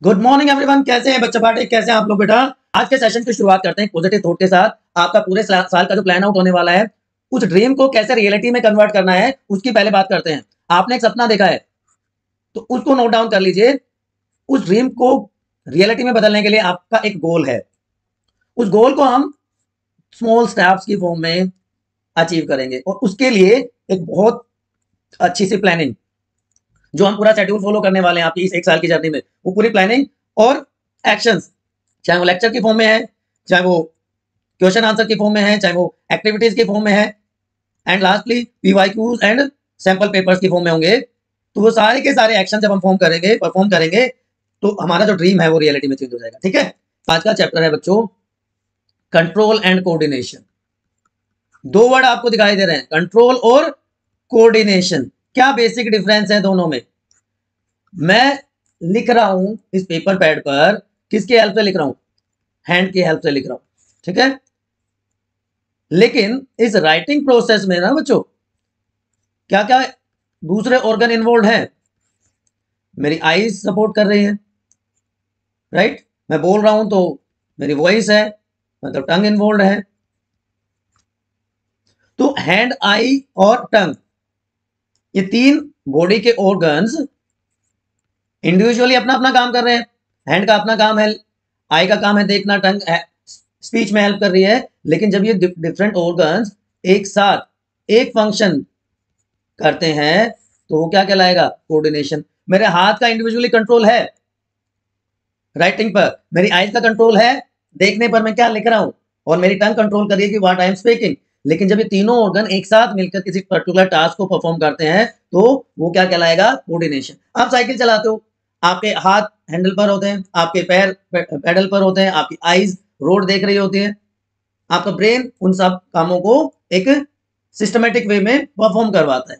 Good morning everyone. कैसे हैं बच्चा पार्टी, कैसे हैं आप लोग बेटा। आज के सेशन की शुरुआत करते हैं पॉजिटिव थॉट के साथ। आपका पूरे साल का जो प्लान आउट होने वाला है, उस ड्रीम को कैसे रियलिटी में कन्वर्ट करना है, उसकी पहले बात करते हैं। आपने एक सपना देखा है तो उसको नोट डाउन कर लीजिए। उस ड्रीम को रियलिटी में बदलने के लिए आपका एक गोल है। उस गोल को हम स्मॉल स्टेप्स की फॉर्म में अचीव करेंगे और उसके लिए एक बहुत अच्छी सी प्लानिंग जो हम पूरा शेड्यूल फॉलो करने वाले हैं आपकी इस एक साल की जर्नी में, वो पूरी प्लानिंग और एक्शंस, चाहे वो लेक्चर की फॉर्म में है, चाहे वो क्वेश्चन आंसर की फॉर्म में है, चाहे वो एक्टिविटीज की फॉर्म में है, and lastly PYQs and sample papers की फॉर्म में होंगे। तो वो सारे के सारे एक्शन जब हम परफॉर्म करेंगे तो हमारा जो ड्रीम है वो रियलिटी में चेंज हो जाएगा। ठीक है, आज का चैप्टर है बच्चों कंट्रोल एंड कोऑर्डिनेशन। दो वर्ड आपको दिखाई दे रहे हैं, कंट्रोल और कोऑर्डिनेशन। क्या बेसिक डिफरेंस है दोनों में? मैं लिख रहा हूं इस पेपर पैड पर, किसके हेल्प से लिख रहा हूं? हैंड की हेल्प से लिख रहा हूं। ठीक है, लेकिन इस राइटिंग प्रोसेस में ना बच्चों क्या क्या दूसरे ऑर्गन इन्वॉल्व हैं। मेरी आईज सपोर्ट कर रही है, राइट। मैं बोल रहा हूं तो मेरी वॉइस है, मतलब टंग इन्वॉल्व है। तो हैंड, आई और टंग, ये तीन बॉडी के ऑर्गन्स इंडिविजुअली अपना अपना काम कर रहे हैं। हैंड का अपना काम है, आई का काम है देखना, टंग स्पीच में हेल्प कर रही है। लेकिन जब ये डिफरेंट ऑर्गन्स एक साथ एक फंक्शन करते हैं तो वो क्या कहलाएगा? कोऑर्डिनेशन। मेरे हाथ का इंडिविजुअली कंट्रोल है राइटिंग पर, मेरी आईज का कंट्रोल है देखने पर मैं क्या लिख रहा हूं, और मेरी टंग कंट्रोल करिए कि व्हाट आई एम स्पीकिंग। लेकिन जब ये तीनों ऑर्गन एक साथ मिलकर किसी पर्टिकुलर टास्क को परफॉर्म करते हैं तो वो क्या कहलाएगा? कोऑर्डिनेशन। आप साइकिल चलाते हो, आपके हाथ हैंडल पर होते हैं, आपके पैर पेडल पर होते हैं, आपकी आईज रोड देख रही होती है, आपका ब्रेन उन सब कामों को एक सिस्टमेटिक वे में परफॉर्म करवाता है।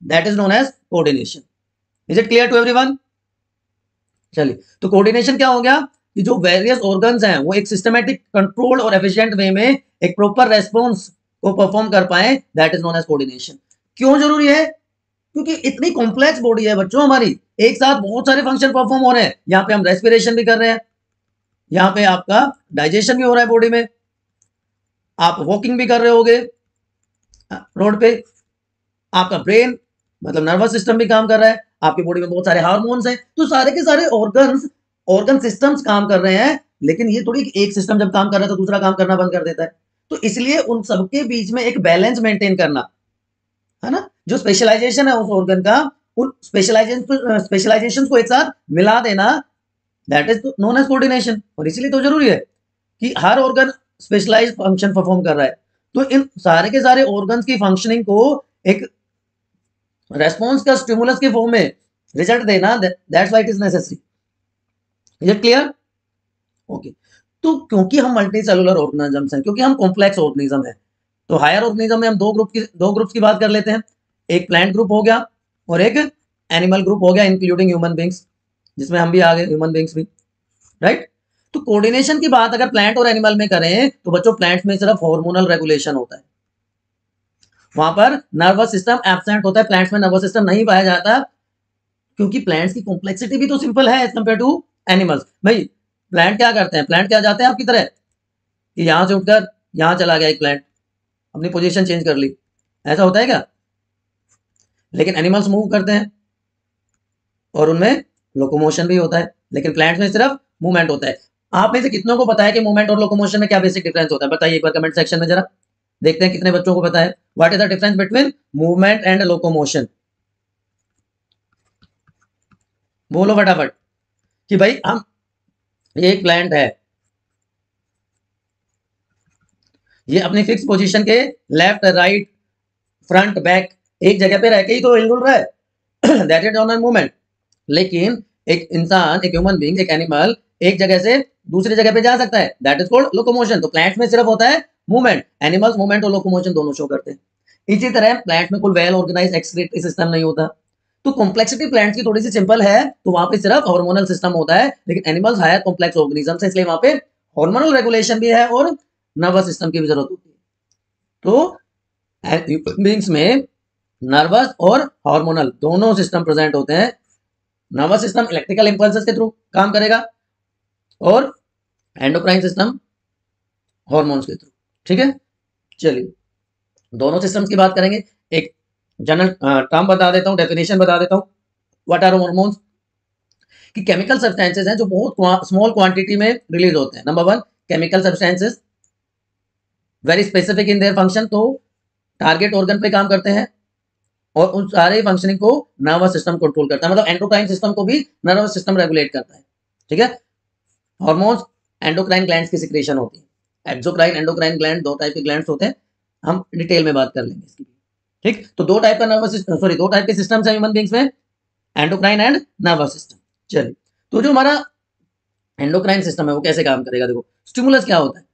That is known as coordination. Is it clear to everyone? चलिए, तो कोऑर्डिनेशन क्या हो गया कि जो वेरियस ऑर्गन्स हैं वो एक सिस्टमेटिक, कंट्रोल और एफिशिएंट वे में एक प्रॉपर रेस्पॉन्स को परफॉर्म कर पाए। That is known as coordination. क्यों जरूरी है? क्योंकि इतनी कॉम्प्लेक्स बॉडी है बच्चों हमारी, एक साथ बहुत सारे फंक्शन परफॉर्म हो रहे हैं। यहाँ पे हम रेस्पिरेशन भी कर रहे हैं, यहाँ पे आपका डाइजेशन भी हो रहा है बॉडी में, आप वॉकिंग भी कर रहे होगे रोड पे, आपका ब्रेन मतलब नर्वस सिस्टम भी काम कर रहा है, आपकी बॉडी में बहुत सारे हार्मोन्स हैं। तो सारे के सारे ऑर्गन सिस्टम्स काम कर रहे हैं। लेकिन ये थोड़ी एक सिस्टम जब काम कर रहा है तो दूसरा काम करना बंद कर देता है। तो इसलिए उन सबके बीच में एक बैलेंस मेंटेन करना है ना, जो स्पेशलाइजेशन है उस ऑर्गन का, उन स्पेशलाइजेशन को एक साथ मिला देना, that is known as coordination. और इसीलिए तो जरूरी है कि हर ऑर्गन स्पेशलाइज फंक्शन परफॉर्म कर रहा है। तो इन सारे के सारे ऑर्गन्स की फंक्शनिंग को एक रेस्पॉन्स का स्टिमुलस के फॉर्म में रिजल्ट देना, that's why it is necessary. Is it clear? Okay. तो क्योंकि हम मल्टी सेलुलर ऑर्गेनिजम्स हैं, क्योंकि हम कॉम्प्लेक्स ऑर्गेनिज्म है, तो हायर ऑर्गेनिज्म में हम दो ग्रुप्स की बात कर लेते हैं। एक प्लांट ग्रुप हो गया और एक एनिमल ग्रुप हो गया, इंक्लूडिंग ह्यूमन बींग्स, जिसमें हम भी आ गए, ह्यूमन बींग्स भी, राइट। तो कोऑर्डिनेशन की बात अगर प्लांट और एनिमल में करें तो बच्चों प्लांट्स में सिर्फ हार्मोनल रेगुलेशन होता है, वहां पर नर्वस सिस्टम एब्सेंट होता है। प्लांट्स में नर्वस सिस्टम नहीं पाया जाता क्योंकि प्लांट्स की कॉम्प्लेक्सिटी भी तो सिंपल है एज कंपेयर टू एनिमल्स। भाई प्लांट क्या करते हैं? प्लांट क्या जाते हैं आपकी तरह कि यहां से उठकर यहां चला गया एक प्लांट, अपनी पोजीशन चेंज कर ली, ऐसा होता है क्या? लेकिन एनिमल्स मूव करते हैं और उनमें लोकोमोशन भी होता है, लेकिन प्लांट्स में सिर्फ मूवमेंट होता है। आप में से कितनों को पता है कि मूवमेंट और लोकोमोशन में क्या बेसिक डिफरेंस होता है? बताइए एक बार कमेंट सेक्शन में, जरा देखते हैं कितने बच्चों को पता है। What is the difference between movement and locomotion? बोलो फटाफट कि भाई हम, ये एक प्लांट है, ये अपनी फिक्स पोजीशन के लेफ्ट राइट फ्रंट बैक एक जगह पे रह के ही तो हिल रहा है, दैट इज ऑन मूवमेंट। लेकिन एक इंसान, एक ह्यूमन बीइंग, एक एनिमल एक जगह से दूसरी जगह पे जा सकता है, दैट इज कॉल्ड लोकोमोशन। तो प्लांट्स में सिर्फ होता है मूवमेंट, एनिमल्स मूवमेंट और लोकोमोशन दोनों शो करते हैं। इसी तरह प्लांट्स में कोई वेल ऑर्गेनाइज एक्सक्रीटरी सिस्टम नहीं होता। तो कॉम्प्लेक्सिटी प्लांट्स की थोड़ी सी सिंपल है, तो वहां पे सिर्फ हार्मोनल सिस्टम होता है। लेकिन एनिमल्स हायर कॉम्प्लेक्स ऑर्गेनिजम्स है, इसलिए वहां पे हार्मोनल रेगुलेशन भी है और नर्वस सिस्टम की भी जरूरत होती है। तो ह्यूमन बीइंग्स में नर्वस और हार्मोनल दोनों सिस्टम प्रेजेंट होते हैं, नर्वस सिस्टम इलेक्ट्रिकल इंपल्सेस के थ्रू काम करेगा और एंडोक्राइन सिस्टम हॉर्मोन्स के थ्रू। ठीक है, चलिए दोनों सिस्टम्स की बात करेंगे। एक जनरल टर्म बता देता हूँ, डेफिनेशन बता देता हूँ। What are hormones? कि केमिकल सब्सटेंसेस हैं जो बहुत स्मॉल क्वांटिटी में रिलीज होते हैं। Number one, chemical substances very specific in their function, तो टारगेट ऑर्गन पे काम करते हैं और उन सारे फंक्शनिंग को नर्वस सिस्टम कंट्रोल करता है, मतलब एंडोक्राइन सिस्टम को भी नर्वस सिस्टम रेगुलेट करता है। ठीक है, हार्मोन्स एंडोक्राइन ग्लैंड्स की सिक्रेशन होती है। एक्सोक्राइन एंडोक्राइन ग्लैंड, दो टाइप के ग्लैंड्स होते हैं, हम डिटेल में बात कर लेंगे इसकी। ठीक, तो दो टाइप का नर्वस सिस्टम, सॉरी दो टाइप के सिस्टम्स हैं ह्यूमन बींग्स में, एंडोक्राइन एंड नर्वस सिस्टम। चलिए, तो जो हमारा एंडोक्राइन सिस्टम है वो कैसे काम करेगा? देखो, स्टिमुलस क्या होता है?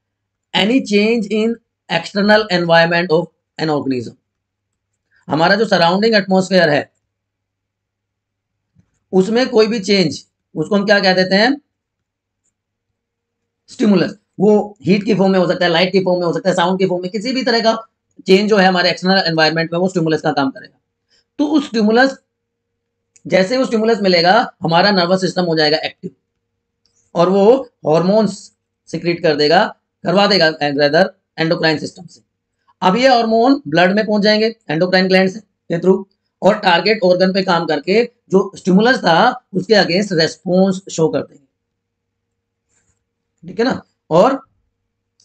Any change in external environment of an organism. हमारा जो सराउंडिंग एटमॉस्फेयर है उसमें कोई भी चेंज, उसको हम क्या कह देते हैं? स्टिमुलस। वो हीट की फॉर्म में हो सकता है, लाइट की फॉर्म में हो सकता है, साउंड की फॉर्म में, किसी भी तरह का चेंज जो है हमारे एक्सटर्नल एनवायरनमेंट में, वो स्टिमुलस का काम करेगा। तो उस स्टिमुलस, जैसे वो स्टिमुलस मिलेगा हमारा नर्वस सिस्टम हो जाएगा एक्टिव और वो हार्मोन्स सिक्रीट कर देगा, करवा देगा रेदर एंडोक्राइन सिस्टम से। अब ये हार्मोन ब्लड में पहुंच जाएंगे एंडोक्राइन ग्लैंड के थ्रू और टारगेट ऑर्गन पे काम करके जो स्टिमुलस था उसके अगेंस्ट रेस्पॉन्स शो कर देंगे। ठीक है ना, और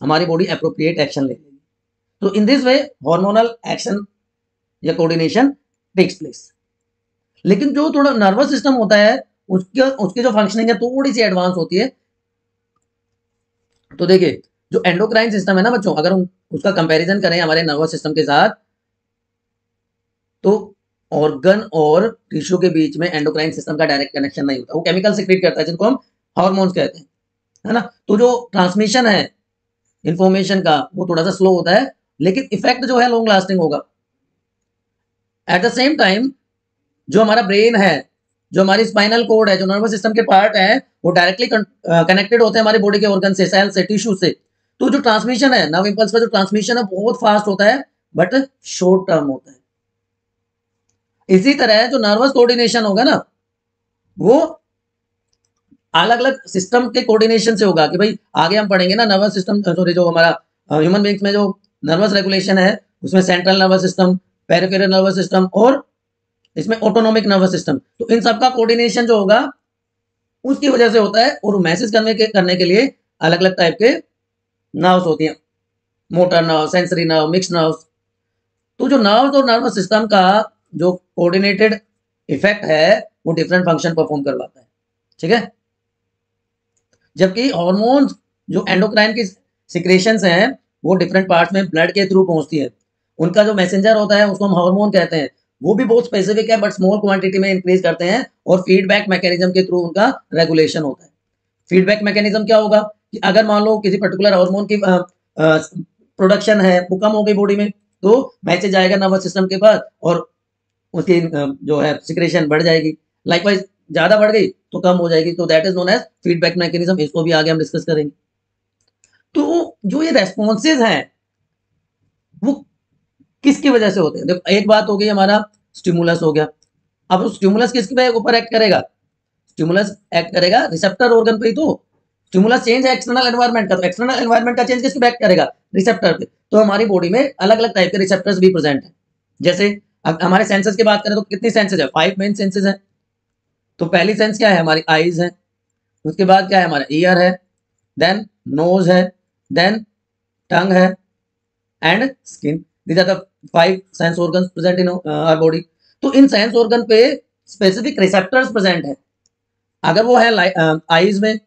हमारी बॉडी अप्रोप्रिएट एक्शन ले लेगी। तो in this way hormonal action या कोऑर्डिनेशन टेक्स प्लेस। लेकिन जो थोड़ा नर्वस सिस्टम होता है उसकी जो फंक्शनिंग है थोड़ी सी एडवांस होती है। तो देखिए, जो एंडोक्राइन सिस्टम है ना बच्चों, अगर हम उसका कंपैरिजन करें हमारे नर्वस सिस्टम के साथ, तो ऑर्गन और टिश्यू के बीच में एंडोक्राइन सिस्टम का डायरेक्ट कनेक्शन नहीं होता, वो केमिकल सिक्रीट करता है जिनको हम हार्मोन्स कहते हैं, है ना। तो जो ट्रांसमिशन है इंफॉर्मेशन का वो थोड़ा सा स्लो होता है, लेकिन इफेक्ट जो है लॉन्ग लास्टिंग होगा। एट द सेम टाइम जो हमारा ब्रेन है, जो हमारी स्पाइनल कोड है, जो नर्वस सिस्टम के पार्ट है, वो डायरेक्टली कनेक्टेड होते हैं हमारी बॉडी के ऑर्गन से, सेल से, टिश्यू से। तो जो ट्रांसमिशन है, नर्व इंपल्स का जो ट्रांसमिशन है बहुत फास्ट होता है बट शॉर्ट टर्म होता है। इसी तरह जो नर्वस कोऑर्डिनेशन होगा ना, वो अलग अलग सिस्टम के कोऑर्डिनेशन से होगा। कि भाई आगे हम पढ़ेंगे ना नर्वस सिस्टम, सॉरी जो हमारा ह्यूमन बींग्स में जो नर्वस रेगुलेशन है उसमें central nervous system, peripheral nervous system और इसमें ऑटोनोमिक नर्वस सिस्टम, तो इन सबका कोऑर्डिनेशन जो होगा उसकी वजह से होता है। और मैसेज करने के लिए अलग अलग टाइप के नर्व्स होती हैं, motor nerve, sensory nerve, mix nerves. तो जो नर्व्स और नर्वस सिस्टम का जो कोऑर्डिनेटेड इफेक्ट है वो डिफरेंट फंक्शन परफॉर्म करवाता है। ठीक है, जबकि हार्मोन्स जो एंडोक्राइन की सिक्रेशंस हैं वो डिफरेंट पार्ट्स में ब्लड के थ्रू पहुंचती है। उनका जो मैसेंजर होता है उसको हम हार्मोन कहते हैं, वो भी बहुत स्पेसिफिक है बट स्मॉल क्वांटिटी में इंक्रीज करते हैं और फीडबैक मैकेनिज्म के थ्रू उनका रेगुलेशन होता है। फीडबैक मैकेनिज्म क्या होगा कि अगर मान लो किसी पर्टिकुलर हार्मोन की प्रोडक्शन है वो कम हो गई बॉडी में, तो मैसेज आएगा नर्वस सिस्टम के पास और उसकी जो है सिक्रेशन बढ़ जाएगी। लाइकवाइज ज्यादा बढ़ गई तो कम हो जाएगी, तो that is known as feedback mechanism. इसको भी आगे हम डिस्कस करेंगे। तो जो ये रेस्पॉन्सेज हैं वो किसकी वजह से होते हैं? देखो, एक बात हो गई हमारा स्टिमुलस हो गया। अब उस स्टिमुलस किसके ऊपर एक्ट करेगा? स्टिमुलस एक्ट करेगा रिसेप्टर ऑर्गन पे ही। तो स्टिमुलस चेंज है एक्सटर्नल एनवायरनमेंट का, तो एक्सटर्नल एनवायरनमेंट का चेंज किस पे एक्ट करेगा? रिसेप्टर पे। तो हमारी बॉडी में अलग अलग टाइप के रिसेप्टर्स भी प्रेजेंट हैं। जैसे हमारे सेंसेस की बात करें तो कितनी सेंसेस है? 5 मेन सेंसेस हैं। तो पहली सेंस क्या है? हमारी आईज है। उसके बाद क्या है? हमारा ईयर है, देन नोज है, देन टंग है and skin. These are the 5 sense organs present in our body. तो इन सेंस ऑर्गन पे स्पेसिफिक रिसेप्टर्स प्रेजेंट है। अगर वो है आईज में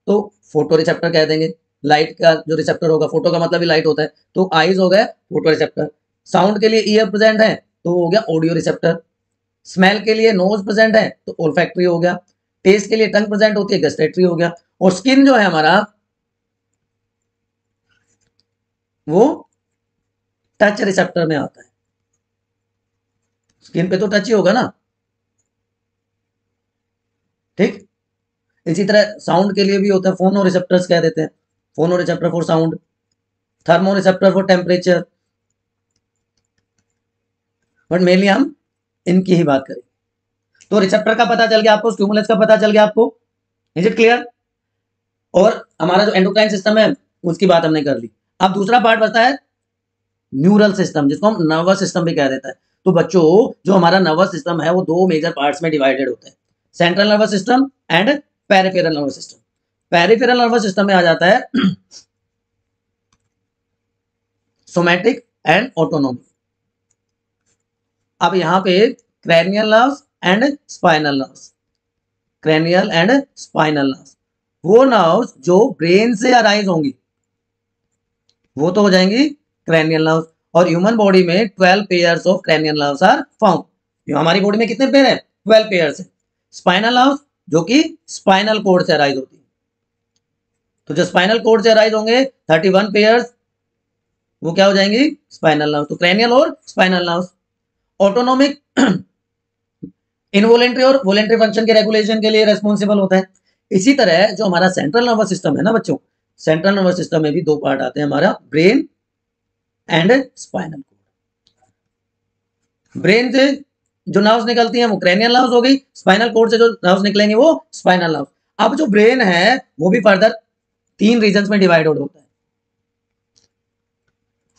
तो फोटो रिसेप्टर कह देंगे। लाइट का जो रिसेप्टर होगा, फोटो का मतलब ही लाइट होता है, तो आईज हो गया फोटो रिसेप्टर। साउंड के लिए ईयर प्रेजेंट है तो हो गया ऑडियो रिसेप्टर। स्मेल के लिए नोज प्रेजेंट है तो ओल्फैक्टरी हो गया। टेस्ट के लिए टंग प्रेजेंट होती है, गस्टेटरी हो गया। और स्किन जो है हमारा वो टच रिसेप्टर में आता है। स्किन पे तो टच ही होगा ना। ठीक, इसी तरह साउंड के लिए भी होता है, फोनो रिसेप्टर्स कह देते हैं। फोनो receptor for sound, thermo receptor for temperature, but mainly हम इनकी ही बात करें। तो रिसेप्टर का पता चल गया आपको, स्टिमुलस का पता चल गया आपको, इज इट क्लियर। और हमारा जो एंडोक्राइन सिस्टम है उसकी बात हमने कर ली। अब दूसरा पार्ट बचता है न्यूरल सिस्टम, जिसको हम नर्वस सिस्टम भी कह देता है। तो बच्चों जो हमारा नर्वस सिस्टम है वो दो मेजर पार्ट्स में डिवाइडेड होता है, central nervous system and peripheral nervous system. Peripheral nervous system में आ जाता है सोमैटिक एंड ऑटोनोमिक। अब यहाँ पे cranial nerves and spinal nerves, cranial and spinal nerves, वो नर्व्स जो ब्रेन से अराइज होंगी वो तो हो जाएंगी क्रैनियल नर्व्स। और ह्यूमन बॉडी में 12 pairs of cranial nerves are found. हमारी बॉडी में कितने पेयर है? 12 पेयर्स है। स्पाइनल नर्व्स जो कि स्पाइनल कोड से अराइज होती है, तो जो स्पाइनल कोड से अराइज होंगे 31 पेयर्स, वो क्या हो जाएंगी? Spinal nerves. तो क्रैनियल और स्पाइनल नर्व्स। ऑटोनोमिक इनवॉलेंट्री और वॉलेंट्री फंक्शन के रेगुलेशन के लिए रेस्पॉन्सिबल होता है। इसी तरह जो हमारा सेंट्रल नर्वस सिस्टम है ना बच्चों, सेंट्रल नर्वस सिस्टम में भी दो पार्ट आते हैं, हमारा brain and spinal cord. Brain से जो नर्व्स निकलती हैं वो क्रैनियल नर्व्स हो गई, स्पाइनल कोड से जो नर्व्स निकलेंगे वो स्पाइनल नर्व्स। अब जो ब्रेन है वो भी फर्दर 3 रीजन्स में डिवाइड होता है,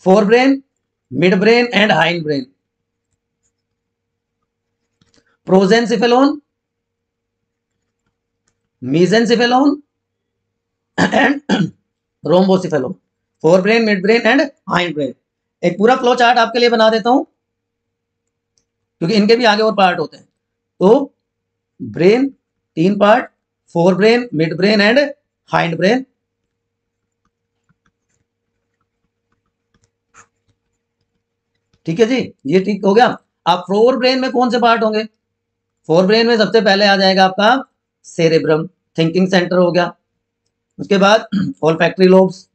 forebrain, midbrain and hindbrain. Prosencephalon, mesencephalon and rhombencephalon. Forebrain, midbrain and hindbrain. एक पूरा फ्लो चार्ट आपके लिए बना देता हूं क्योंकि इनके भी आगे और पार्ट होते हैं। तो brain 3 part, fore brain, midbrain and hind brain. ठीक है जी, ये ठीक हो गया। अब फोर ब्रेन में कौन से पार्ट होंगे? फोर ब्रेन में सबसे पहले आ जाएगा आपका सेरेब्रम, थिंकिंग सेंटर हो गया। उसके बाद ऑल्फैक्टरी लोब्स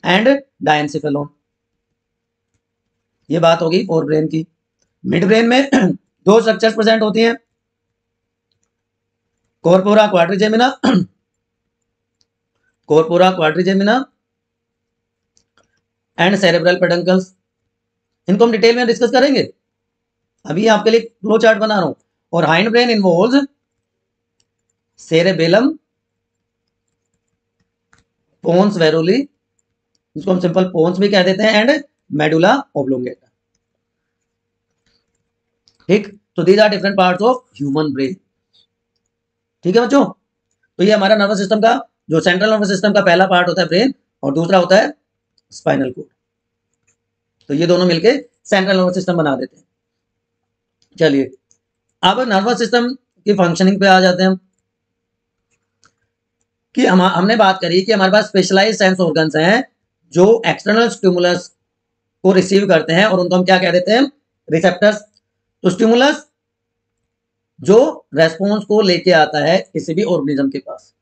एंड डायंसिफेलोन। ये बात होगी फोर ब्रेन की। मिड ब्रेन में 2 स्ट्रक्चर्स प्रेजेंट होती हैं, corpora quadrigemina, corpora quadrigemina and cerebral peduncles. इनको हम डिटेल में डिस्कस करेंगे, अभी आपके लिए फ्लो चार्ट बना रहा हूं। और hindbrain involves cerebellum, pons varolii, जिसको हम सिंपल पोन्स भी कह देते हैं, एंड मेडुला ओब्लोंगेटा। ठीक, तो these are different parts of human brain. ठीक है बच्चों, तो ये हमारा नर्वस सिस्टम का जो सेंट्रल नर्वस सिस्टम का पहला पार्ट होता है ब्रेन, और दूसरा होता है स्पाइनल कोड। तो ये दोनों मिलके सेंट्रल नर्वस सिस्टम बना देते हैं। चलिए अब नर्वस सिस्टम की फंक्शनिंग पे आ जाते हैं हम, कि हमने बात करी कि हमारे पास स्पेशलाइज्ड सेंस ऑर्गन्स हैं जो एक्सटर्नल स्टिमुलस को रिसीव करते हैं, और उनको हम क्या कह देते हैं? रिसेप्टर्स। तो स्टिमुलस जो रेस्पॉन्स को लेके आता है किसी भी ऑर्गेनिज्म के पास,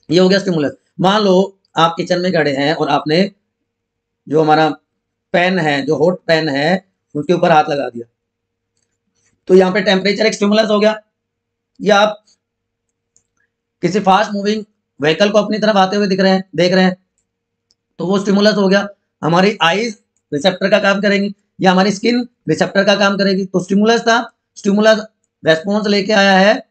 ये हो गया स्टिमुलस। मान लो आप किचन में खड़े हैं और आपने जो हमारा पेन है, जो हॉट पेन है, उसके ऊपर हाथ लगा दिया, तो यहाँ पे टेम्परेचर एक स्टिमुलस हो गया। या आप किसी फास्ट मूविंग व्हीकल को अपनी तरफ आते हुए देख रहे हैं, तो वो स्टिमुलस हो गया। हमारी आईज रिसेप्टर का काम करेंगी, या हमारी स्किन रिसेप्टर का काम करेगी। तो स्टिमुलस था, स्टिमुलस रेस्पॉन्स लेके आया है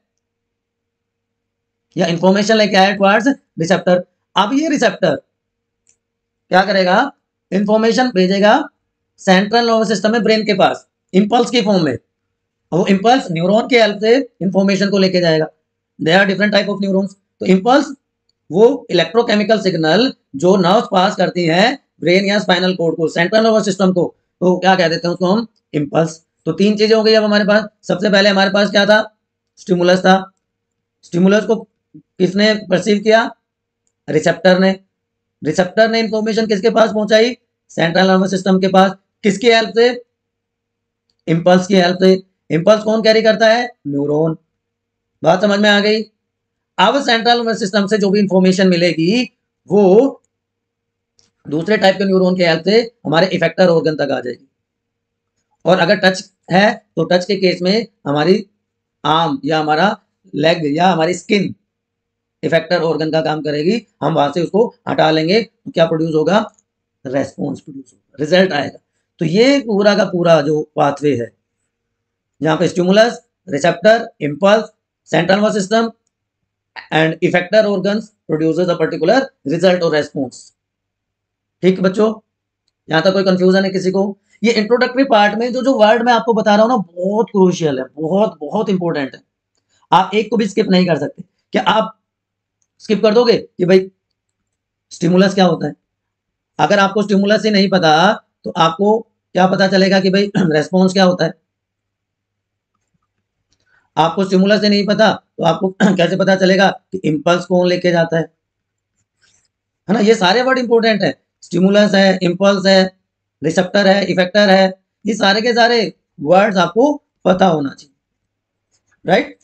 या इंफॉर्मेशन लेके आया टुवर्ड्स रिसेप्टर। अब ये रिसेप्टर क्या करेगा? इंफॉर्मेशन भेजेगा सेंट्रल नर्वस सिस्टम में, ब्रेन के पास, इंपल्स की फॉर्म में। वो इंपल्स न्यूरॉन के हेल्प से इंफॉर्मेशन को लेके जाएगा। There are different type of neurons. तो इंपल्स वो इलेक्ट्रोकेमिकल सिग्नल जो नर्व्स पास करती हैं ब्रेन या स्पाइनल कोड को, सेंट्रल नर्वस सिस्टम को, तो क्या कह देते हैं उसको हम? इंपल्स। तो 3 चीजें हो गई अब हमारे पास। सबसे पहले हमारे पास क्या था? स्टिमुलस था। स्टिमुलस को किसने परसीव किया? रिसेप्टर ने। रिसेप्टर ने इंफॉर्मेशन किसके पास पहुंचाई? सेंट्रल नर्वस सिस्टम के पास। किसकी हेल्प से? इंपल्स की हेल्प से। इंपल्स कौन कैरी करता है? न्यूरॉन। बात समझ में आ गई? अब सेंट्रल नर्वस सिस्टम से जो भी इंफॉर्मेशन मिलेगी वो दूसरे टाइप के न्यूरॉन के हेल्प से हमारे इफेक्टर ऑर्गन तक आ जाएगी। और अगर टच है तो टच के केस में हमारी आर्म या हमारा लेग या हमारी स्किन इफेक्टर ऑर्गन का काम करेगी। हम वहां से उसको हटा लेंगे तो क्या प्रोड्यूस होगा? रेस्पॉन्स प्रोड्यूस होगा, रिजल्ट आएगा। तो ये पूरा का पूरा जो पाथवे है जहां पे stimulus, receptor, impulse, central nervous system and effector organs produces a particular result और रेस्पॉन्स। ठीक बच्चों, यहां तक कोई कंफ्यूजन है किसी को? ये इंट्रोडक्टरी पार्ट में जो जो वर्ड मैं आपको बता रहा हूं ना, बहुत क्रूशियल है, बहुत बहुत इंपॉर्टेंट है। आप एक को भी स्किप नहीं कर सकते। क्या आप स्किप कर दोगे कि भाई स्टिमुलस क्या होता है? अगर आपको स्टिमुलस ही नहीं पता तो आपको क्या पता चलेगा कि भाई रेस्पॉन्स क्या होता है? आपको स्टिमुलस से नहीं पता तो आपको कैसे पता चलेगा कि इंपल्स कौन लेके जाता है ना? ये सारे वर्ड इंपॉर्टेंट है। स्टिमुलस है, इंपल्स है, रिसेप्टर है, इफेक्टर है, ये सारे के सारे वर्ड्स आपको पता होना चाहिए, राइट?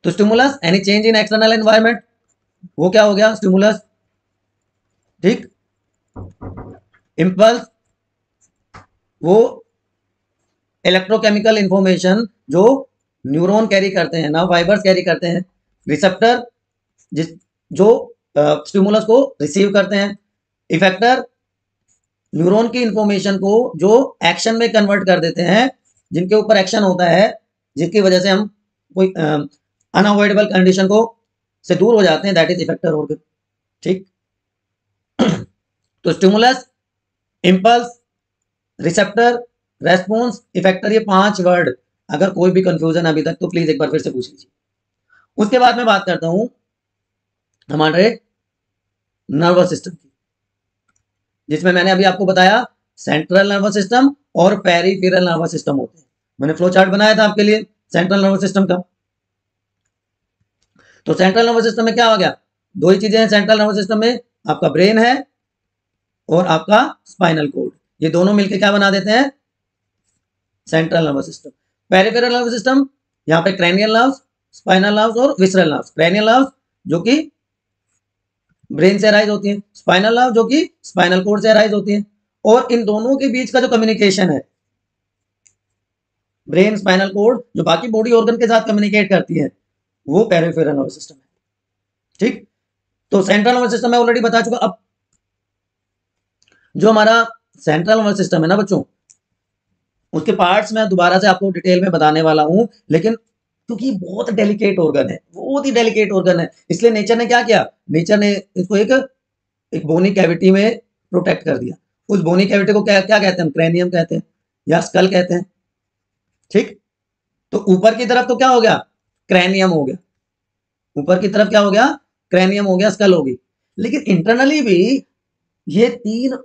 तो stimulus any change in external environment, वो क्या हो गया स्टिमुलस। ठीक, इम्पल्स वो इलेक्ट्रोकेमिकल इंफॉर्मेशन जो न्यूरॉन कैरी करते हैं ना, फाइबर्स कैरी करते हैं। रिसेप्टर जिस जो स्टिमुलस को रिसीव करते हैं। इफेक्टर न्यूरॉन की इंफॉर्मेशन को जो एक्शन में कन्वर्ट कर देते हैं, जिनके ऊपर एक्शन होता है, जिसकी वजह से हम कोई अनअवॉइडेबल कंडीशन को से दूर हो जाते हैं, दैट इज इफेक्टर ऑर्गन। ठीक, तो stimulus, impulse, receptor, response, effector, ये 5 वर्ड अगर कोई भी कंफ्यूजन अभी तक तो प्लीज एक बार फिर से पूछ लीजिए। उसके बाद मैं बात करता हूं हमारे नर्वस सिस्टम की, जिसमें मैंने अभी आपको बताया सेंट्रल नर्वस सिस्टम और पेरिफेरल नर्वस सिस्टम होते हैं। मैंने फ्लो चार्ट बनाया था आपके लिए सेंट्रल नर्वस सिस्टम का। तो सेंट्रल नर्वस सिस्टम में क्या हो गया? 2 ही चीजें हैं सेंट्रल नर्वस सिस्टम में, आपका ब्रेन है और आपका स्पाइनल कॉर्ड। ये दोनों मिलकर क्या बना देते हैं? Central nervous system. Peripheral nervous system, यहाँ पे क्रैनियल नर्व्स, स्पाइनल नर्व्स और विसरल नर्व्स। क्रैनियल नर्व्स जो कि ब्रेन से अराइज होती हैं, स्पाइनल नर्व जो कि स्पाइनल कोड से अराइज होती हैं, और इन दोनों के बीच का जो कम्युनिकेशन है, ब्रेन स्पाइनल कोड जो बाकी बॉडी ऑर्गन के साथ कम्युनिकेट करती है, वो पेरिफेरल नर्वस सिस्टम है। ठीक, तो सेंट्रल नर्वस सिस्टम मैं ऑलरेडी बता चुका। अब जो हमारा सेंट्रल नर्वस सिस्टम है ना बच्चों, उसके पार्ट्स मैं दोबारा से आपको डिटेल में बताने वाला हूं, लेकिन क्योंकि बहुत डेलिकेट ऑर्गन है, बहुत ही डेलिकेट ऑर्गन है, इसलिए नेचर ने क्या किया? नेचर ने इसको एक बोनी कैविटी में प्रोटेक्ट कर दिया। उस बोनी कैविटी को क्या क्या कहते हैं? क्रेनियम कहते हैं या स्कल कहते हैं। ठीक, तो ऊपर की तरफ तो क्या हो गया? क्रैनियम हो गया। ऊपर की तरफ क्या हो गया? क्रैनियम हो गया, स्कल होगी। लेकिन इंटरनली भी ये 3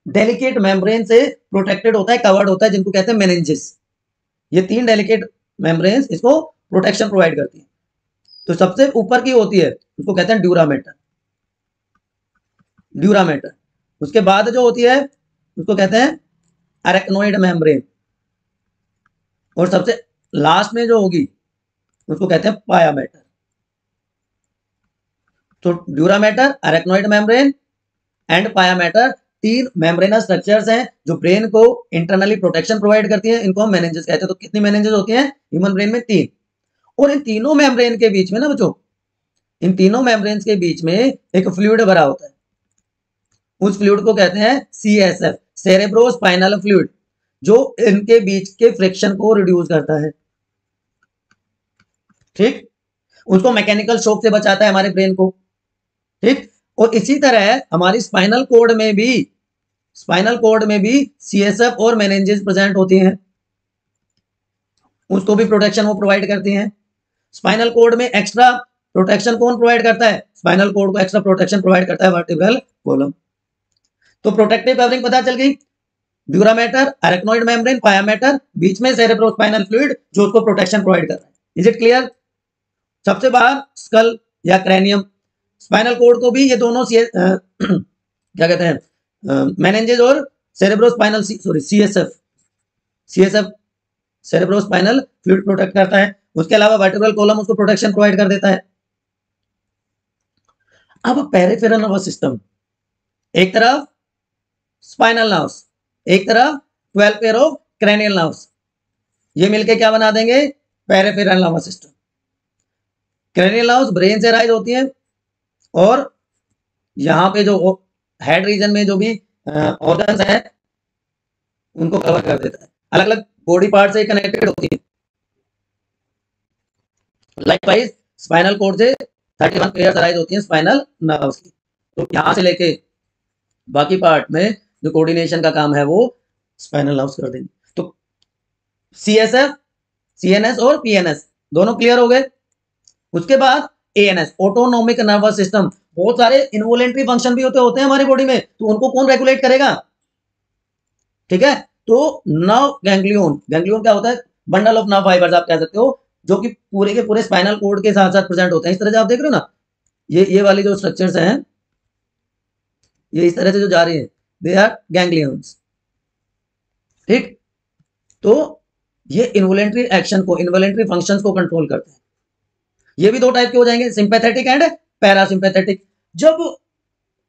डेलिकेट मेम्ब्रेन से प्रोटेक्टेड होता है, कवर्ड होता है, जिनको कहते हैं मेनिंजेस। ये 3 डेलिकेट मेम्ब्रेन इसको प्रोटेक्शन प्रोवाइड करती है। तो सबसे ऊपर की होती है उसको कहते हैं ड्यूरामेटर। ड्यूरामेटर, उसके बाद जो होती है उसको कहते हैं अरेक्नोइड मेम्ब्रेन, और सबसे लास्ट में जो होगी उसको कहते हैं पायामेटर। तो dura mater, arachnoid membrane and pia mater 3 membranous structures हैं जो ब्रेन को इंटरनली प्रोटेक्शन प्रोवाइड करती हैं। इनको हम मेनिंजेस कहते हैं। तो कितनी मेनिंजेस होती हैं ह्यूमन ब्रेन में? 3। और इन तीनों मेम्ब्रेन के बीच में ना बच्चों, इन तीनों मेम्ब्रेन के बीच में एक फ्लूइड भरा होता है। उस फ्लूइड को कहते हैं CSF, सेरेब्रोस्पाइनल फ्लूइड, जो इनके बीच के फ्रिक्शन को रिड्यूस करता है। ठीक, उसको मैकेनिकल शॉक से बचाता है हमारे ब्रेन को। ठीक, और इसी तरह हमारी स्पाइनल कोड में भी CSF और मेनिंजेस प्रेजेंट होती हैं, उसको भी प्रोटेक्शन वो प्रोवाइड करती हैं। स्पाइनल कोड में एक्स्ट्रा प्रोटेक्शन कौन प्रोवाइड करता है? स्पाइनल कोड को एक्स्ट्रा प्रोटेक्शन प्रोवाइड करता है वर्टिब्रल कॉलम। तो प्रोटेक्टिव कवरिंग पता चल गई। ड्यूरामेटर, अरेक्नोइड मेम्ब्रेन, पायामेटर, बीच में सेरेब्रोस्पाइनल फ्लूइड जो उसको प्रोटेक्शन प्रोवाइड कर रहा है। Is it clear? सबसे बाहर स्कल या क्रैनियम। स्पाइनल कोड को भी ये दोनों क्या कहते हैं? मेनिंजेस और cerebrospinal CSF cerebrospinal fluid protect करता है। उसके अलावा वर्टिब्रल कॉलम उसको प्रोटेक्शन प्रोवाइड कर देता है। अब पेरिफेरल नर्वस सिस्टम, एक तरफ स्पाइनल नर्व्स, एक तरफ 12 पेयर ऑफ क्रैनियल नर्व्स, ये मिलके क्या बना देंगे? Peripheral nervous system. Cranial nerves brain से राइज होती हैं, और यहाँ पे जो हेड रीजन में जो भी ऑर्गन्स हैं उनको कवर कर देता है। अलग अलग बॉडी पार्ट से कनेक्टेड होती है। लाइकवाइज स्पाइनल कोड से 31 पेयर्स अराइज होती हैं स्पाइनल नर्व्स की। तो यहां से लेके बाकी पार्ट में जो कोऑर्डिनेशन का काम है वो स्पाइनल नर्व्स कर देंगे। तो सीएसएफ, सीएनएस और पीएनएस दोनों क्लियर हो गए। उसके बाद एएनएस, ऑटोनोमिक नर्वस सिस्टम। बहुत सारे इनवॉलेंट्री फंक्शन भी होते हैं हमारी बॉडी में, तो उनको कौन रेगुलेट करेगा? ठीक है, तो नर्व गैंग्लियन, गैंग्लियन क्या होता है? बंडल ऑफ नर्व फाइबर्स आप कह सकते हो, जो कि पूरे के पूरे स्पाइनल कोड के साथ साथ प्रेजेंट होते हैं। इस तरह से आप देख रहे हो ना, ये वाली जो स्ट्रक्चर्स हैं, ये इस तरह से जो जा रही है, दे आर गैंग्लियंस। ठीक, तो ये इनवॉलेंट्री एक्शन को, इनवॉलेंट्री फंक्शंस को कंट्रोल करते हैं। ये भी दो टाइप के हो जाएंगे, सिंपैथेटिक एंड पैरासिम्पैथेटिक। जब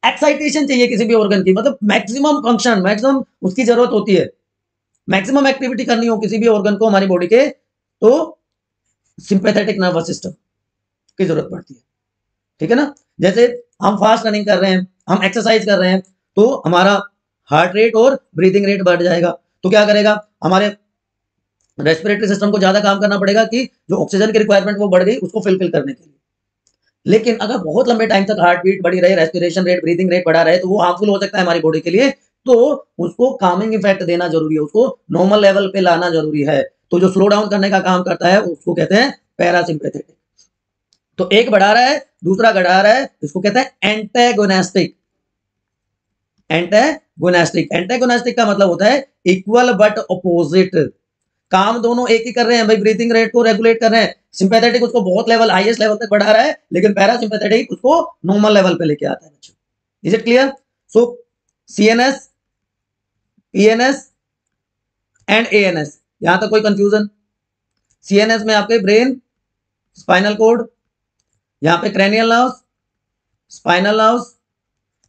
एक्साइटेशन चाहिए किसी भी ऑर्गन की, मतलब मैक्सिमम फंक्शन, मैक्सिमम उसकी जरूरत होती है, मैक्सिमम एक्टिविटी करनी हो किसी भी ऑर्गन को हमारी बॉडी के, तो सिंपैथेटिक नर्वस सिस्टम की जरूरत पड़ती है। ठीक है ना, जैसे हम फास्ट रनिंग कर रहे हैं, हम एक्सरसाइज कर रहे हैं, तो हमारा हार्ट रेट और ब्रीदिंग रेट बढ़ जाएगा। तो क्या करेगा, हमारे रेस्पिरेटरी सिस्टम को ज्यादा काम करना पड़ेगा कि जो ऑक्सीजन की रिक्वायरमेंट वो बढ़ गई उसको फिल करने के लिए। लेकिन अगर बहुत लंबे टाइम तक हार्ट बीट बढ़ी रहे, रेस्पिरेशन रेट, ब्रीदिंग रेट बढ़ा रहे, तो वो हार्मफुल हो सकता है हमारी बॉडी के लिए। तो उसको कामिंग इफेक्ट देना जरूरी है, उसको नॉर्मल लेवल पे लाना जरूरी है। तो जो स्लो डाउन करने का काम करता है उसको कहते हैं पैरासिम्पैथेटिक। तो एक बढ़ा रहा है, दूसरा घटा रहा है, इसको कहते हैं एंटेगोनेस्टिक। एंटेगोनेस्टिक, एंटेगोनेस्टिक का मतलब होता है इक्वल बट अपोजिट। काम दोनों एक ही कर रहे हैं भाई, ब्रीथिंग रेट को रेगुलेट कर रहे हैं। सिंपैथेटिक उसको बहुत लेवल, हाईएस्ट लेवल तक बढ़ा रहा है, लेकिन पैरासिम्पैथेटिक उसको नॉर्मल लेवल पे लेके आता है। Is it clear? So CNS, PNS and ANS, यहां तक कोई कंफ्यूजन? सीएनएस में आपके ब्रेन, स्पाइनल कोड, यहां पे क्रैनियल नर्व्स, स्पाइनल नर्व्स,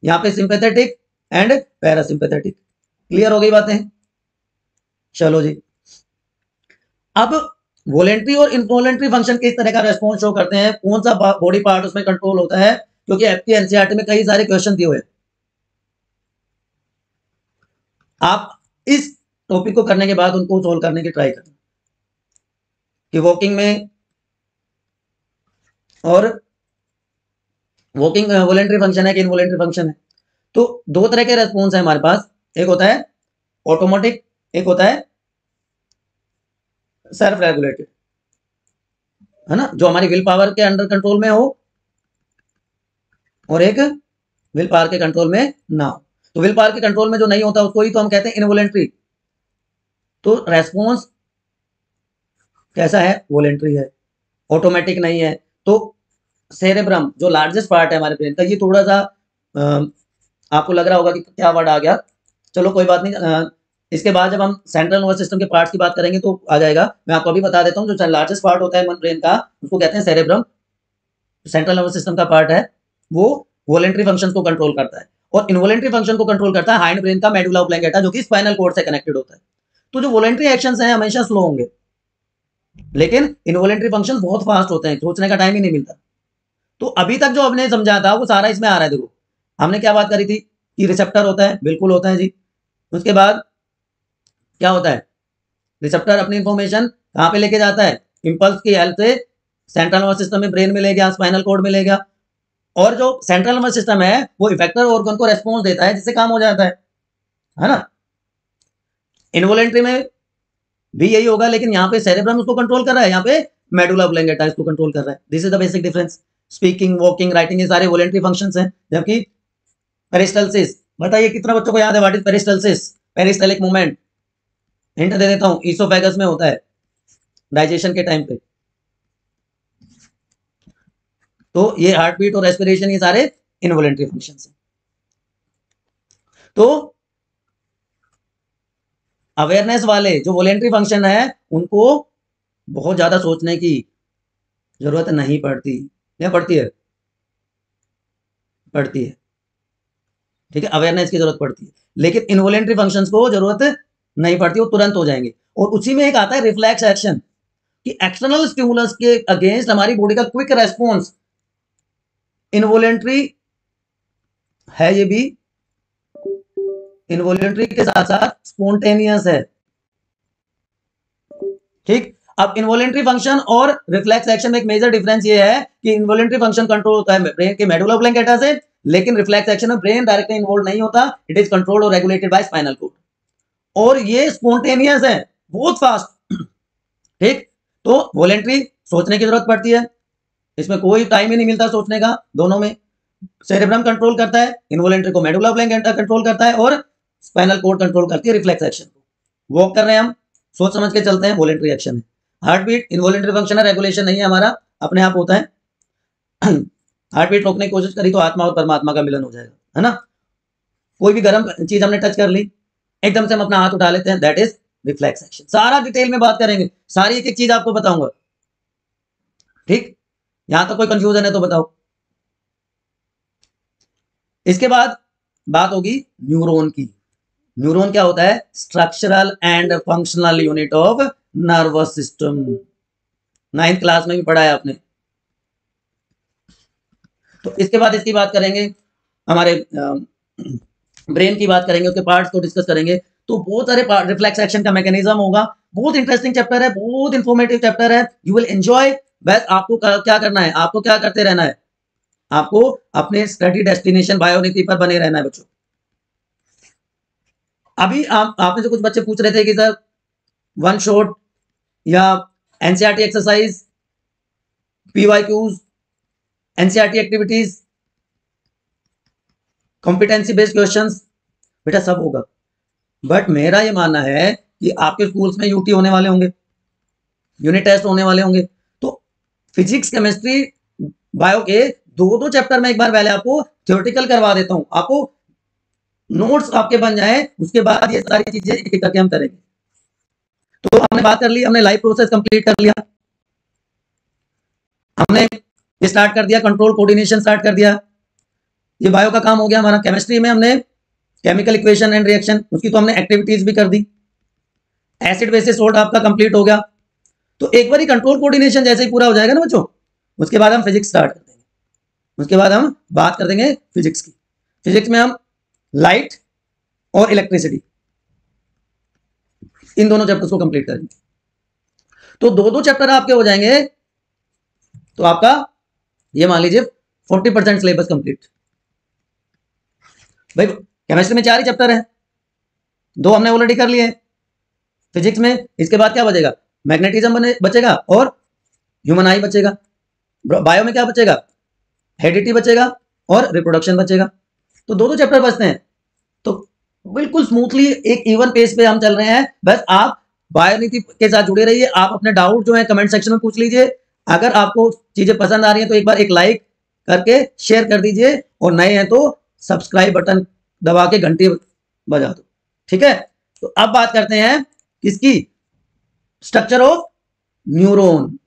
यहां पे सिंपैथेटिक एंड पैरासिम्पैथेटिक। क्लियर हो गई बातें? चलो जी, अब वॉलेंट्री और इनवॉलेंट्री फंक्शन किस तरह का रेस्पॉन्स शो करते हैं, कौन सा बॉडी पार्ट उसमें कंट्रोल होता है, क्योंकि एफटी एनसीईआरटी में कई सारे क्वेश्चन दिए हुए हैं। आप इस टॉपिक को करने के बाद उनको सोल्व करने की ट्राई करना कि वॉकिंग में और वॉकिंग वॉलेंट्री फंक्शन है कि इनवॉलेंट्री फंक्शन है। तो दो तरह के रेस्पॉन्स है हमारे पास, एक होता है ऑटोमेटिक, एक होता है सेल्फ रेगुलेटेड, है ना, जो हमारी विल पावर के अंडर कंट्रोल में हो, और एक विल पावर के कंट्रोल में ना हो। तो विल पावर के कंट्रोल में जो नहीं होता उसको ही तो हम कहते हैं इनवॉलेंट्री। तो रेस्पॉन्स कैसा है? वॉलेंट्री है, ऑटोमेटिक नहीं है। तो सेरेब्रम जो लार्जेस्ट पार्ट है हमारे ब्रेन का, ये थोड़ा सा आपको लग रहा होगा कि क्या वर्ड आ गया, चलो कोई बात नहीं। इसके बाद जब हम सेंट्रल नर्वस सिस्टम के पार्ट्स की बात करेंगे तो आ जाएगा। मैं आपको अभी बता देता हूँ, जो लार्जेस्ट पार्ट होता है ब्रेन का उसको कहते हैं सेरेब्रम। सेंट्रल नर्वस सिस्टम का पार्ट है, वो वॉलेंट्री फंक्शंस को कंट्रोल करता है, और इनवॉलेंट्री फंक्शन को कंट्रोल करता है हाइंड ब्रेन का मेडुला ऑब्लंगेटा, जो कि स्पाइनल कोड से कनेक्टेड होता है। तो जो वॉलेंट्री एक्शंस हैं हमेशा स्लो होंगे, लेकिन इनवॉलेंट्री फंक्शन बहुत फास्ट होते हैं, सोचने का टाइम ही नहीं मिलता। तो अभी तक जो हमने समझा था वो सारा इसमें आ रहा है। देखो हमने क्या बात करी थी कि रिसेप्टर होता है, बिल्कुल होता है जी। उसके बाद क्या होता है, रिसेप्टर अपनी इंफॉर्मेशन कहाँ पे लेके जाता है, इंपल्स की हेल्प से सेंट्रल नर्वस सिस्टम में, ब्रेन में ले गया, स्पाइनल कोड में ले गया, और जो सेंट्रल नर्वस सिस्टम है वो इफेक्टर ऑर्गन को रेस्पॉन्स देता है, जिससे काम हो जाता है ना। इनवॉलेंट्री में भी यही होगा, लेकिन यहाँ पे सेरेब्रम उसको कंट्रोल कर रहा है, यहाँ पे मेडुला ऑब्लंगेटा इसको कंट्रोल कर रहा है। This is the basic difference. Speaking, walking, writing, ये सारे वॉलेंट्री फंक्शंस हैं, जबकि पेरिस्टल्सिस, बताइए कितना बच्चों को याद है व्हाट इज पेरिस्टल्सिस? पेरिस्टलिक मूवमेंट, हिंट दे देता हूं, ईसोफेगस में होता है डाइजेशन के टाइम पे। तो ये हार्ट बीट और रेस्पिरेशन, ये सारे इनवॉलेंट्री फंक्शंस हैं। तो अवेयरनेस वाले जो वॉलेंट्री फंक्शन है उनको बहुत ज्यादा सोचने की जरूरत नहीं पड़ती, या पड़ती है? पड़ती है, ठीक है, अवेयरनेस की जरूरत पड़ती है, लेकिन इनवॉलेंट्री फंक्शंस को जरूरत नहीं पड़ती, वो तुरंत हो जाएंगे। और उसी में एक आता है रिफ्लेक्स एक्शन, कि एक्सटर्नल स्टिमुलस के अगेंस्ट हमारी बॉडी का क्विक रेस्पॉन्स इनवॉलेंट्री है, ये भी इनवॉलेंट्री के साथ साथ स्पॉन्टेनियस है। ठीक। अब इनवॉलेंट्री फंक्शन और रिफ्लेक्स एक्शन में एक मेजर डिफरेंस ये है कि इनवॉलेंट्री फंक्शन कंट्रोल होता है ब्रेन के मेडुला ऑब्लंगेटा से, लेकिन रिफ्लेक्स एक्शन में ब्रेन डायरेक्टली इन्वॉल्व नहीं होता, इट इज कंट्रोल्ड और रेगुलेटेड बाय स्पाइनल कोड, और ये स्पॉन्टेनियस है, बहुत फास्ट। ठीक, तो वॉलेंट्री सोचने की जरूरत पड़ती है, इसमें कोई टाइम ही नहीं मिलता सोचने का, दोनों में सेरेब्रम कंट्रोल करता है, इनवॉलेंट्री को मेडुला ऑब्लंगेटा कंट्रोल करता है, और स्पाइनल कोड कंट्रोल करती है रिफ्लेक्स एक्शन को। वॉक कर रहे हैं हम, सोच समझ के चलते हैं, वॉलेंट्री एक्शन है। हार्ट बीट इनवॉलेंट्री फंक्शन है, रेगुलेशन नहीं है हमारा, अपने आप होता है। हार्ट बीट रोकने की कोशिश करी तो आत्मा और परमात्मा का मिलन हो जाएगा, है ना। कोई भी गर्म चीज हमने टच कर ली, एकदम से हम अपना हाथ उठा लेते हैं, दैट इज रिफ्लेक्स एक्शन। सारा डिटेल में बात करेंगे, सारी एक एक चीज आपको बताऊंगा। ठीक, यहां तक कोई कंफ्यूजन है तो बताओ। इसके बाद बात होगी न्यूरॉन की। न्यूरॉन क्या होता है? Structural and functional unit of nervous system. 9th class में भी पढ़ा है आपने। तो इसके बाद इसकी बात करेंगे, हमारे ब्रेन की बात करेंगे, उसके पार्ट्स को डिस्कस करेंगे। तो बहुत सारे रिफ्लेक्स एक्शन का मैकेनिज्म होगा, बहुत इंटरेस्टिंग चैप्टर है, बहुत इंफॉर्मेटिव चैप्टर है, यू विल एंजॉय। बस आपको क्या करना है, आपको क्या करते रहना है, आपको अपने स्टडी डेस्टिनेशन बायोनीति पर बने रहना है बच्चों। अभी आपने से कुछ बच्चे पूछ रहे थे कि सर वन शॉट या NCERT exercise, PYQs, NCERT activities, competency based questions, बेटा सब होगा। बट मेरा ये मानना है कि आपके स्कूल्स में यूटी होने वाले होंगे, यूनिट टेस्ट होने वाले होंगे, तो फिजिक्स, केमिस्ट्री, बायो के दो चैप्टर में एक बार पहले आपको थ्योरेटिकल करवा देता हूं, आपको नोट्स आपके बन जाए, उसके बाद ये सारी चीजें एक एक करके हम करेंगे। तो हमने बात कर ली, हमने लाइफ प्रोसेस कंप्लीट कर लिया, हमने ये स्टार्ट कर दिया, कंट्रोल कोऑर्डिनेशन स्टार्ट कर दिया, ये बायो का काम हो गया हमारा। केमिस्ट्री में हमने केमिकल इक्वेशन एंड रिएक्शन, उसकी तो हमने एक्टिविटीज भी कर दी। एसिड बेसिस सोल्ट आपका कंप्लीट हो गया। तो एक बार ही कंट्रोल कोऑर्डिनेशन जैसे ही पूरा हो जाएगा ना बच्चों, उसके बाद हम फिजिक्स स्टार्ट कर देंगे, उसके बाद हम बात कर देंगे फिजिक्स की। फिजिक्स में हम लाइट और इलेक्ट्रिसिटी, इन दोनों चैप्टर्स को कंप्लीट करेंगे। तो दो चैप्टर आपके हो जाएंगे, तो आपका ये मान लीजिए 40% सिलेबस कंप्लीट। भाई केमिस्ट्री में 4 ही चैप्टर है, 2 हमने ऑलरेडी कर लिए। फिजिक्स में इसके बाद क्या बचेगा? मैग्नेटिज्म बचेगा और ह्यूमन आई बचेगा। बायो में क्या बचेगा? हेरिडिटी बचेगा और रिप्रोडक्शन बचेगा। तो 2 चैप्टर बचते हैं। तो बिल्कुल स्मूथली एक इवन पेस पे हम चल रहे हैं। बस आप बायोनीति के साथ जुड़े रहिए, आप अपने डाउट जो है कमेंट सेक्शन में पूछ लीजिए। अगर आपको चीजें पसंद आ रही हैं तो एक बार एक लाइक करके शेयर कर दीजिए, और नए हैं तो सब्सक्राइब बटन दबा के घंटी बजा दो, ठीक है। तो अब बात करते हैं किसकी? Structure of neuron.